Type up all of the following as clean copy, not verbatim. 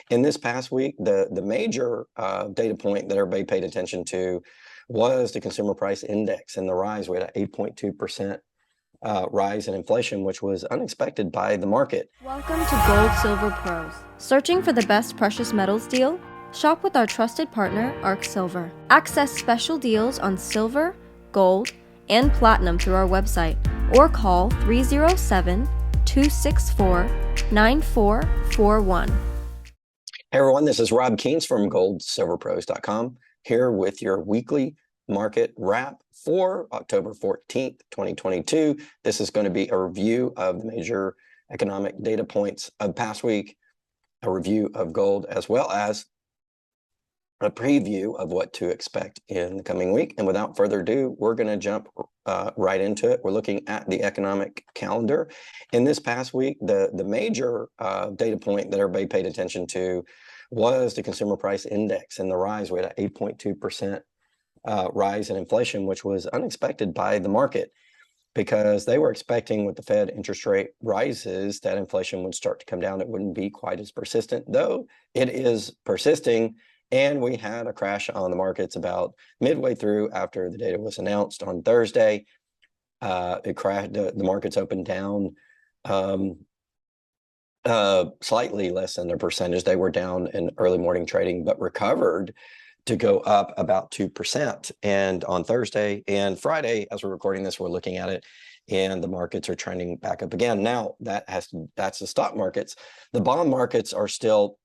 In this past week, the major data point that everybody paid attention to was the consumer price index and the rise. We had an 8.2% rise in inflation, which was unexpected by the market. Welcome to Gold Silver Pros. Searching for the best precious metals deal? Shop with our trusted partner, 𝙂𝙀𝙊𝙇𝙑𝙀. Access special deals on silver, gold, and platinum through our website, or call 307-264-9441. Hey everyone, this is Rob Keynes from GoldSilverPros.com, here with your weekly market wrap for October 14th, 2022. This is going to be a review of the major economic data points of past week, a review of gold, as well as a preview of what to expect in the coming week. And without further ado, we're going to jump right into it. We're looking at the economic calendar. In this past week, the major data point that everybody paid attention to was the consumer price index and the rise. We had an 8.2% rise in inflation, which was unexpected by the market, because they were expecting with the Fed interest rate rises that inflation would start to come down. It wouldn't be quite as persistent, though it is persisting. And we had a crash on the markets about midway through after the data was announced on Thursday. It crashed. The markets opened down slightly less than their percentage. They were down in early morning trading, but recovered to go up about 2%. And on Thursday and Friday, as we're recording this, we're looking at it, and the markets are trending back up again. Now that's the stock markets. The bond markets are still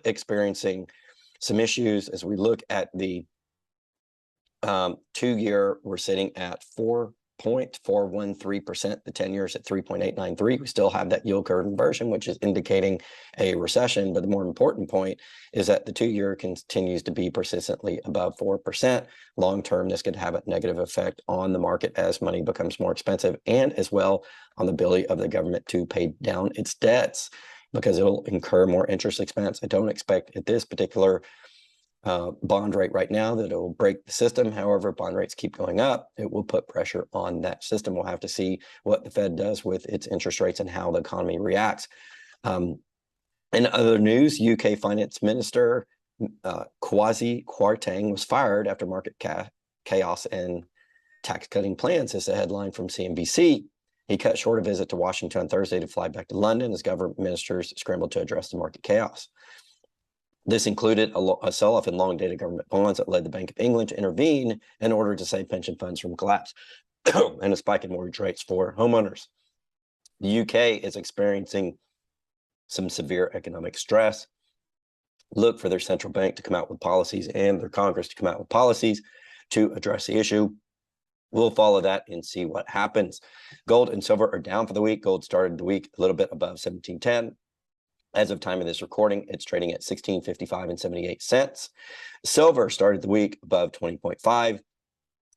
experiencing some issues. As we look at the 2-year, we're sitting at 4.413%. The 10-year is at 3.893. We still have that yield curve inversion, which is indicating a recession. But the more important point is that the 2-year continues to be persistently above 4%. Long term, this could have a negative effect on the market as money becomes more expensive, and as well on the ability of the government to pay down its debts, because it'll incur more interest expense. I don't expect at this particular bond rate right now that it will break the system. However, bond rates keep going up, it will put pressure on that system. We'll have to see what the Fed does with its interest rates and how the economy reacts. In other news, UK Finance Minister 𝙂𝙊𝙇𝙀𝙊𝙎 was fired after market chaos and tax-cutting plans, is a headline from CNBC. He cut short a visit to Washington on Thursday to fly back to London as government ministers scrambled to address the market chaos. This included a sell-off in long-dated government bonds that led the Bank of England to intervene in order to save pension funds from collapse and a spike in mortgage rates for homeowners. The UK is experiencing some severe economic stress. Look for their central bank to come out with policies and their Congress to come out with policies to address the issue. We'll follow that and see what happens. Gold and silver are down for the week. Gold started the week a little bit above 1710. As of time of this recording, it's trading at 16.55 78 cents. Silver started the week above 20.5.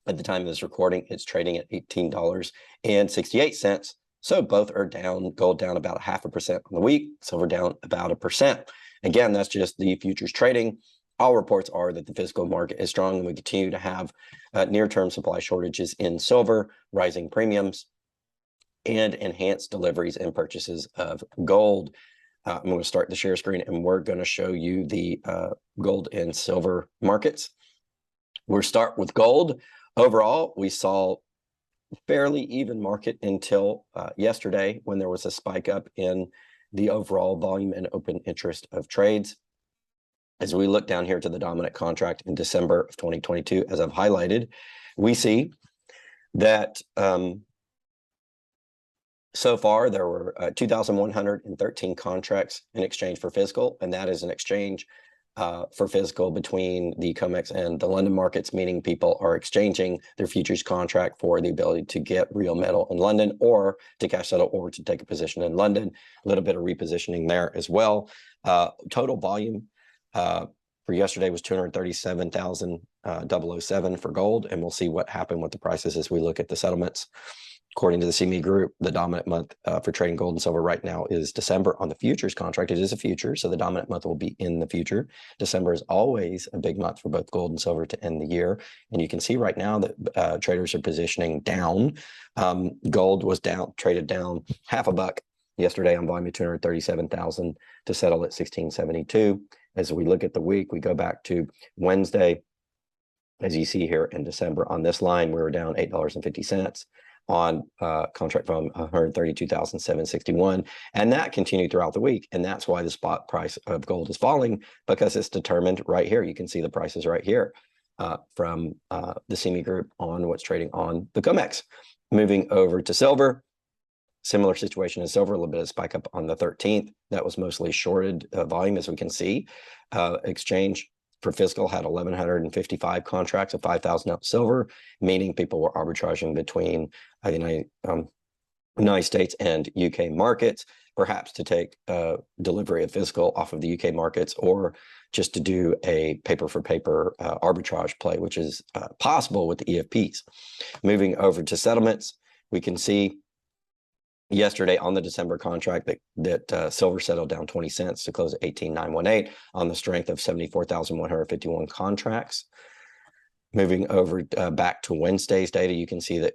At the time of this recording, it's trading at $18.68. So both are down. Gold down about 0.5% on the week. Silver down about 1%. Again, that's just the futures trading. All reports are that the physical market is strong, and we continue to have near-term supply shortages in silver, rising premiums, and enhanced deliveries and purchases of gold. I'm going to start the share screen, and we're going to show you the gold and silver markets. We'll start with gold. Overall, we saw fairly even market until yesterday, when there was a spike up in the overall volume and open interest of trades. As we look down here to the dominant contract in December of 2022, as I've highlighted, we see that so far there were 2,113 contracts in exchange for physical, and that is an exchange for physical between the COMEX and the London markets, meaning people are exchanging their futures contract for the ability to get real metal in London, or to cash settle, or to take a position in London. A little bit of repositioning there as well. Total volume for yesterday was 237,007 for gold, and we'll see what happened with the prices as we look at the settlements. According to the CME Group, the dominant month for trading gold and silver right now is December on the futures contract. It is a future, so the dominant month will be in the future. December is always a big month for both gold and silver to end the year. And you can see right now that traders are positioning down. Gold was down, traded down $0.50 yesterday on volume of 237,000 to settle at 1672. As we look at the week, we go back to Wednesday. As you see here in December on this line, we were down $8.50 on contract volume 132,761, and that continued throughout the week. And that's why the spot price of gold is falling, because it's determined right here. You can see the prices right here from the CME group on what's trading on the COMEX. Moving over to silver, similar situation in silver, a little bit of spike up on the 13th. That was mostly shorted volume, as we can see. Exchange for physical had 1,155 contracts of 5,000 ounce silver, meaning people were arbitraging between the United States and UK markets, perhaps to take delivery of physical off of the UK markets, or just to do a paper for paper arbitrage play, which is possible with the EFPs. Moving over to settlements, we can see yesterday on the December contract that silver settled down 20 cents to close at 18,918 on the strength of 74,151 contracts. Moving over back to Wednesday's data, you can see that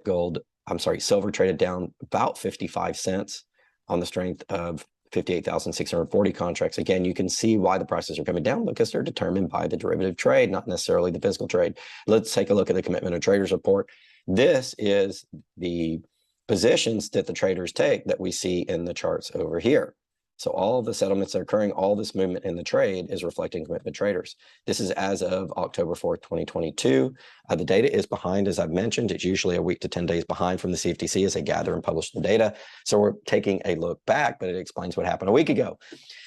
silver traded down about 55 cents on the strength of 58,640 contracts. Again, you can see why the prices are coming down, because they're determined by the derivative trade, not necessarily the physical trade. Let's take a look at the commitment of traders report. This is the positions that the traders take that we see in the charts over here. So all of the settlements that are occurring, all this movement in the trade is reflecting commitment traders. This is as of October 4th, 2022. The data is behind, as I've mentioned. It's usually a week to 10 days behind from the CFTC as they gather and publish the data. So we're taking a look back, but it explains what happened a week ago.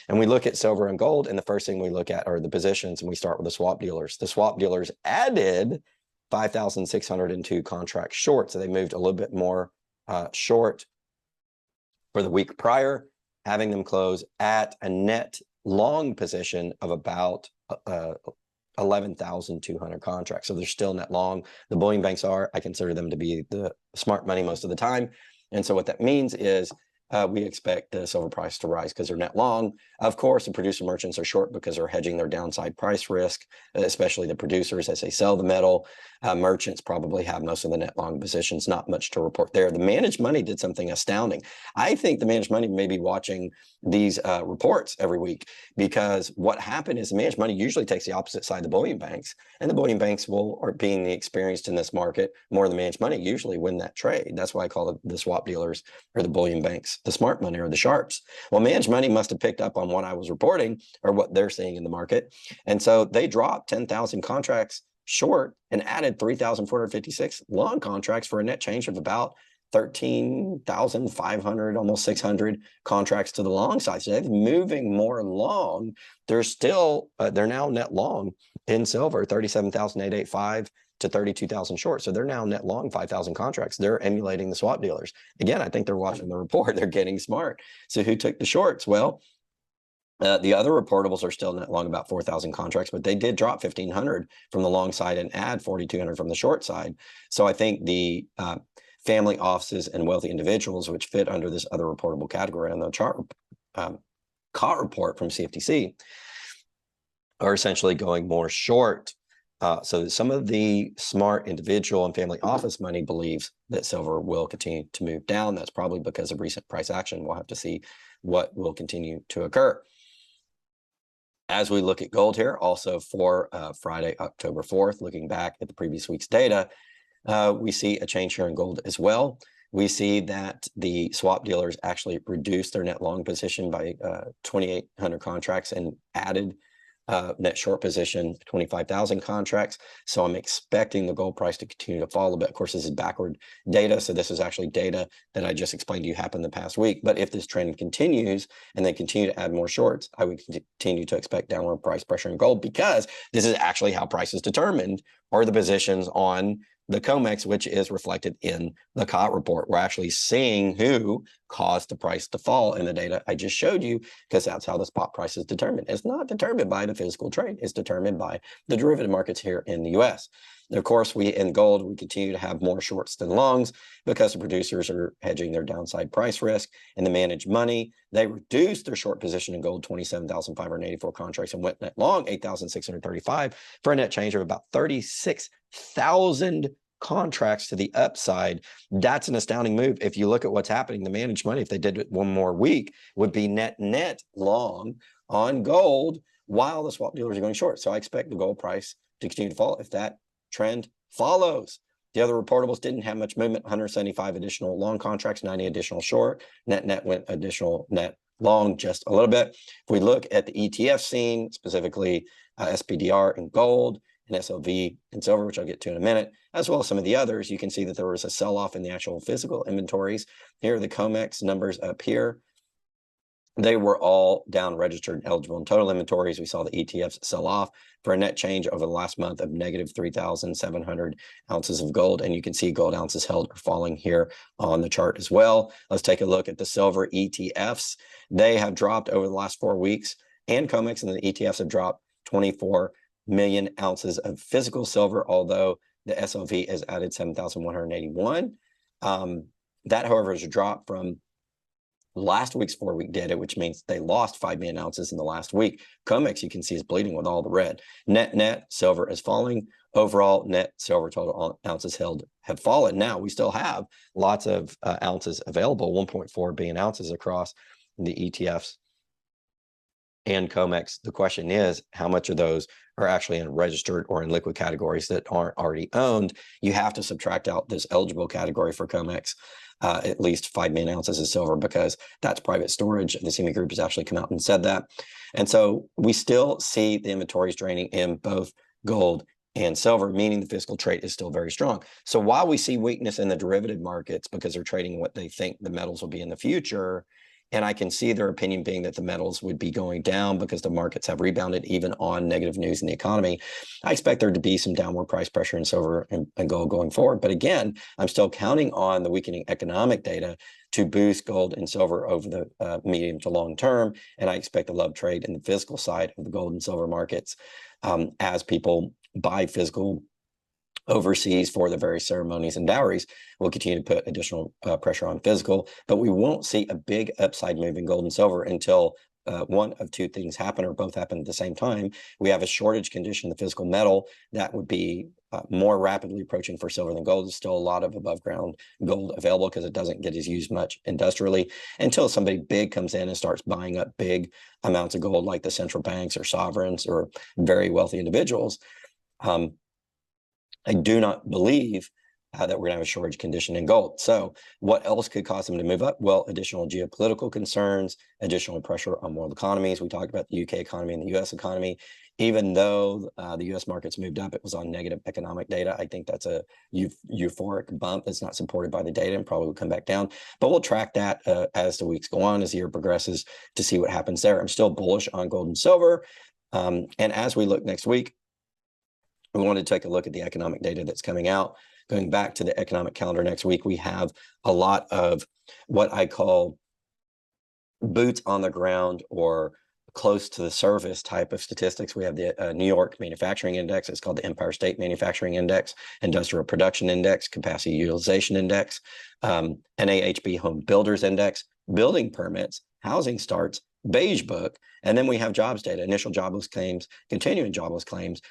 And we look at silver and gold, and the first thing we look at are the positions, and we start with the swap dealers. The swap dealers added 5,602 contracts short, so they moved a little bit more short for the week prior, having them close at a net long position of about 11,200 contracts. So they're still net long. The bullion banks are, I consider them to be the smart money most of the time. And so what that means is we expect the silver price to rise because they're net long. Of course, the producer merchants are short because they're hedging their downside price risk, especially the producers as they sell the metal. Merchants probably have most of the net long positions, not much to report there. The managed money did something astounding. I think the managed money may be watching these reports every week, because what happened is the managed money usually takes the opposite side of the bullion banks, and the bullion banks are being experienced in this market more than the managed money usually win that trade. That's why I call the swap dealers or the bullion banks the smart money or the sharps. Well, managed money must have picked up on what I was reporting or what they're seeing in the market. And so they dropped 10,000 contracts short and added 3,456 long contracts for a net change of about 13,500, almost 600 contracts to the long side. So they're moving more long. They're still, they're now net long in silver, 37,885 to 32,000 short. So they're now net long 5,000 contracts. They're emulating the swap dealers. Again, I think they're watching the report. They're getting smart. So who took the shorts? Well, the other reportables are still net long about 4,000 contracts, but they did drop 1,500 from the long side and add 4,200 from the short side. So I think the family offices and wealthy individuals, which fit under this other reportable category on the chart COT report from CFTC, are essentially going more short. So some of the smart individual and family office money believes that silver will continue to move down. That's probably because of recent price action. We'll have to see what will continue to occur. As we look at gold here, also for Friday, October 4th, looking back at the previous week's data, we see a change here in gold as well. We see that the swap dealers actually reduced their net long position by 2,800 contracts and added net short position 25,000 contracts. So I'm expecting the gold price to continue to fall a bit. Of course, this is backward data, so this is actually data that I just explained to you happened the past week. But if this trend continues and they continue to add more shorts, I would continue to expect downward price pressure in gold, because this is actually how price is determined, or the positions on the COMEX, which is reflected in the COT report. We're actually seeing who caused the price to fall in the data I just showed you, because that's how the spot price is determined. It's not determined by the physical trade. It's determined by the derivative markets here in the US. And of course, in gold, we continue to have more shorts than longs because the producers are hedging their downside price risk. And the managed money, they reduced their short position in gold 27,584 contracts and went net long 8,635 for a net change of about 36,000 contracts to the upside. That's an astounding move. If you look at what's happening, the managed money, if they did it one more week, would be net long on gold while the swap dealers are going short. So I expect the gold price to continue to fall if that trend follows. The other reportables didn't have much movement, 175 additional long contracts, 90 additional short. Net went additional net long just a little bit. If we look at the ETF scene, specifically SPDR in gold and SLV in silver, which I'll get to in a minute, as well as some of the others, you can see that there was a sell-off in the actual physical inventories. Here are the COMEX numbers up here. They were all down registered, eligible, and total inventories. We saw the ETFs sell off for a net change over the last month of negative 3,700 ounces of gold. And you can see gold ounces held are falling here on the chart as well. Let's take a look at the silver ETFs. They have dropped over the last 4 weeks, and COMEX and the ETFs have dropped 24 million ounces of physical silver, although the SLV has added 7,181. That, however, is a drop from last week's 4-week data, which means they lost 5 million ounces in the last week. COMEX, you can see, is bleeding with all the red. Net silver is falling. Overall, net silver total ounces held have fallen. Now, we still have lots of ounces available, 1.4 billion ounces across the ETFs and COMEX. The question is, how much of those are actually in registered or in liquid categories that aren't already owned? You have to subtract out this eligible category for COMEX, at least 5 million ounces of silver, because that's private storage. The CME Group has actually come out and said that. And so we still see the inventories draining in both gold and silver, meaning the physical trade is still very strong. So while we see weakness in the derivative markets because they're trading what they think the metals will be in the future, and I can see their opinion being that the metals would be going down because the markets have rebounded even on negative news in the economy, I expect there to be some downward price pressure in silver and gold going forward. But again, I'm still counting on the weakening economic data to boost gold and silver over the medium to long term. And I expect a love trade in the physical side of the gold and silver markets as people buy physical overseas for the various ceremonies and dowries. Will continue to put additional pressure on physical, but we won't see a big upside move in gold and silver until one of two things happen, or both happen at the same time. We have a shortage condition, the physical metal, that would be more rapidly approaching for silver than gold. There's still a lot of above ground gold available because it doesn't get as used much industrially until somebody big comes in and starts buying up big amounts of gold, like the central banks or sovereigns or very wealthy individuals. I do not believe that we're going to have a shortage condition in gold. So what else could cause them to move up? Well, additional geopolitical concerns, additional pressure on world economies. We talked about the UK economy and the US economy. Even though the US markets moved up, it was on negative economic data. I think that's a euphoric bump that's not supported by the data and probably will come back down. But we'll track that as the weeks go on, as the year progresses, to see what happens there. I'm still bullish on gold and silver. And as we look next week, we want to take a look at the economic data that's coming out. Going back to the economic calendar next week, we have a lot of what I call boots on the ground or close to the surface type of statistics. We have the New York Manufacturing Index. It's called the Empire State Manufacturing Index, Industrial Production Index, Capacity Utilization Index, NAHB Home Builders Index, Building Permits, Housing Starts, Beige Book, and then we have jobs data, initial jobless claims, continuing jobless claims,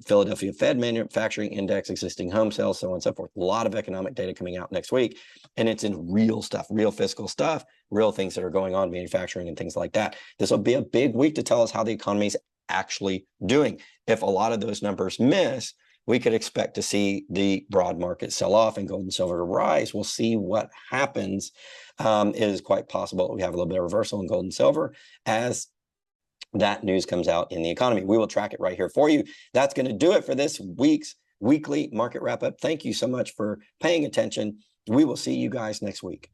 Philadelphia Fed Manufacturing Index, existing home sales, so on and so forth. A lot of economic data coming out next week, and it's in real stuff, real fiscal stuff, real things that are going on, manufacturing and things like that. This will be a big week to tell us how the economy is actually doing. If a lot of those numbers miss, we could expect to see the broad market sell off and gold and silver to rise. We'll see what happens. It is quite possible that we have a little bit of reversal in gold and silver as that news comes out in the economy. We will track it right here for you. That's going to do it for this week's weekly market wrap up. Thank you so much for paying attention. We will see you guys next week.